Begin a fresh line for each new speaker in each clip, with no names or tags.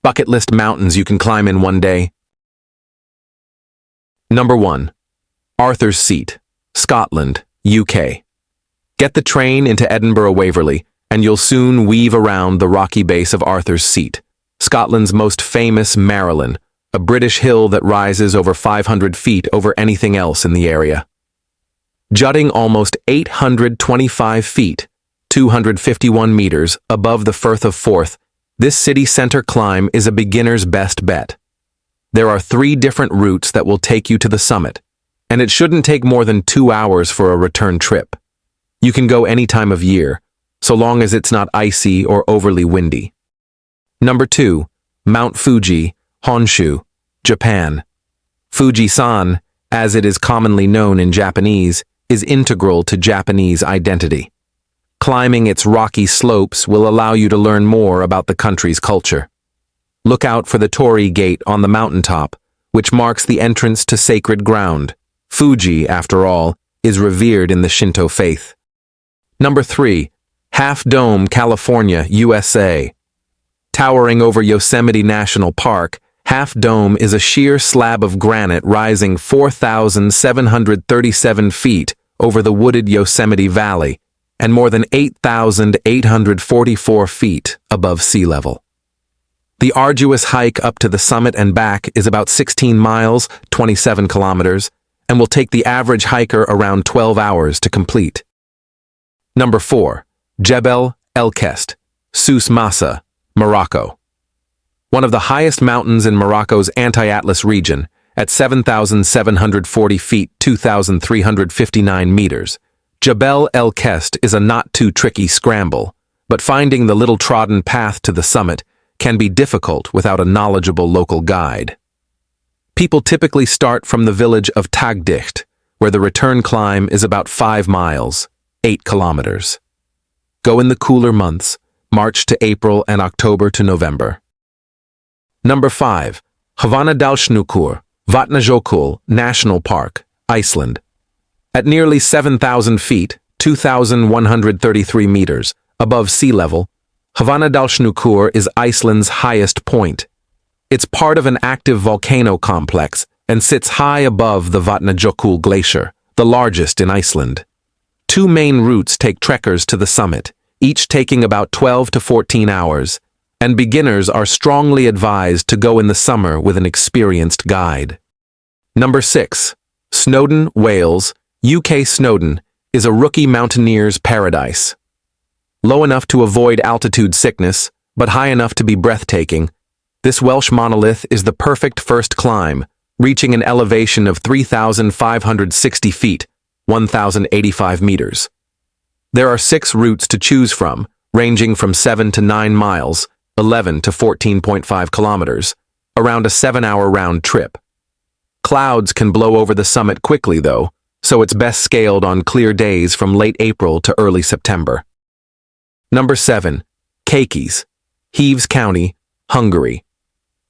Bucket list mountains you can climb in one day. Number 1. Arthur's Seat, Scotland, UK. Get the train into Edinburgh Waverley, and you'll soon weave around the rocky base of Arthur's Seat, Scotland's most famous Marilyn, a British hill that rises over 500 feet over anything else in the area. Jutting almost 825 feet, 251 meters, above the Firth of Forth, this city center climb is a beginner's best bet. There are 3 different routes that will take you to the summit, and it shouldn't take more than 2 hours for a return trip. You can go any time of year, so long as it's not icy or overly windy. Number 2. Mount Fuji, Honshu, Japan. Fuji-san, as it is commonly known in Japanese, is integral to Japanese identity. Climbing its rocky slopes will allow you to learn more about the country's culture. Look out for the Torii Gate on the mountaintop, which marks the entrance to sacred ground. Fuji, after all, is revered in the Shinto faith. Number 3. Half Dome, California, USA. Towering over Yosemite National Park, Half Dome is a sheer slab of granite rising 4,737 feet over the wooded Yosemite Valley and more than 8,844 feet above sea level. The arduous hike up to the summit and back is about 16 miles, 27 kilometers, and will take the average hiker around 12 hours to complete. Number 4. Jebel El Kest, Souss Massa, Morocco. One of the highest mountains in Morocco's Anti-Atlas region, at 7,740 feet, 2,359 meters, Jebel El Kest is a not-too-tricky scramble, but finding the little-trodden path to the summit can be difficult without a knowledgeable local guide. People typically start from the village of Tagdicht, where the return climb is about 5 miles, 8 kilometers. Go in the cooler months, March to April and October to November. Number 5. Hvanadalshnúkur, Vatnajökull National Park, Iceland. At nearly 7,000 feet, 2,133 meters, above sea level, Hvanadalshnúkur is Iceland's highest point. It's part of an active volcano complex and sits high above the Vatnajökull Glacier, the largest in Iceland. 2 main routes take trekkers to the summit, each taking about 12 to 14 hours, and beginners are strongly advised to go in the summer with an experienced guide. Number 6. Snowdon, Wales, UK. Snowdon is a rookie mountaineer's paradise. Low enough to avoid altitude sickness, but high enough to be breathtaking, this Welsh monolith is the perfect first climb, reaching an elevation of 3,560 feet, 1,085 meters. There are 6 routes to choose from, ranging from 7 to 9 miles, 11 to 14.5 kilometers, around a 7-hour round trip. Clouds can blow over the summit quickly, though, so it's best scaled on clear days from late April to early September. Number 7. Kékés, Heves County, Hungary.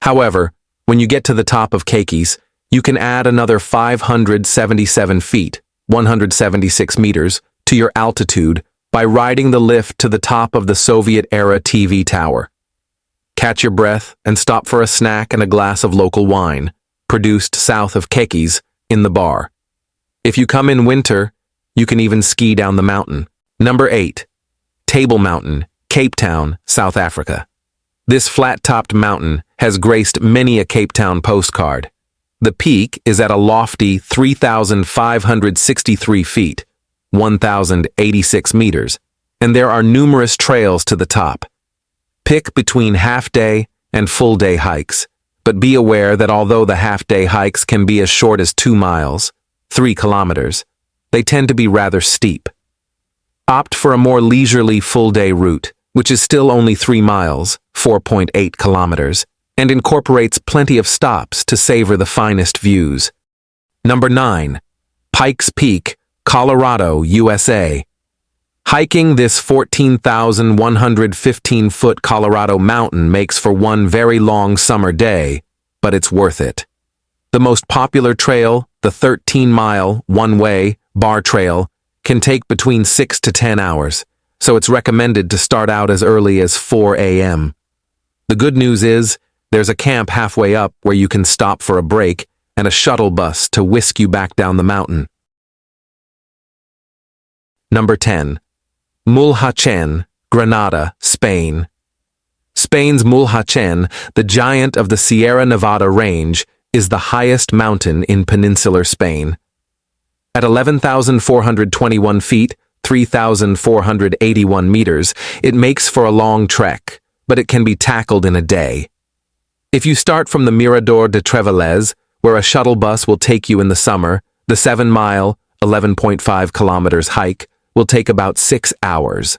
However, when you get to the top of Kékés, you can add another 577 feet, 176 meters, to your altitude by riding the lift to the top of the Soviet-era TV tower. Catch your breath and stop for a snack and a glass of local wine, produced south of Kékés, in the bar. If you come in winter, you can even ski down the mountain. Number 8. Table Mountain, Cape Town, South Africa. This flat-topped mountain has graced many a Cape Town postcard. The peak is at a lofty 3,563 feet, 1,086 meters, and there are numerous trails to the top. Pick between half-day and full-day hikes, but be aware that although the half-day hikes can be as short as 2 miles, 3 kilometers, they tend to be rather steep. Opt for a more leisurely full-day route, which is still only 3 miles, 4.8 kilometers, and incorporates plenty of stops to savor the finest views. Number 9. Pikes Peak, Colorado, USA. Hiking this 14,115-foot Colorado mountain makes for one very long summer day, but it's worth it. The most popular trail, the 13-mile, one-way, bar trail, can take between 6 to 10 hours, so it's recommended to start out as early as 4 a.m. The good news is, There's a camp halfway up where you can stop for a break and a shuttle bus to whisk you back down the mountain. Number 10. Mulhacén, Granada, Spain. Spain's Mulhacén, the giant of the Sierra Nevada range, is the highest mountain in peninsular Spain. At 11,421 feet, 3,481 meters, it makes for a long trek, but it can be tackled in a day. If you start from the Mirador de Trevelez, where a shuttle bus will take you in the summer, the 7-mile, 11.5 kilometers hike will take about 6 hours.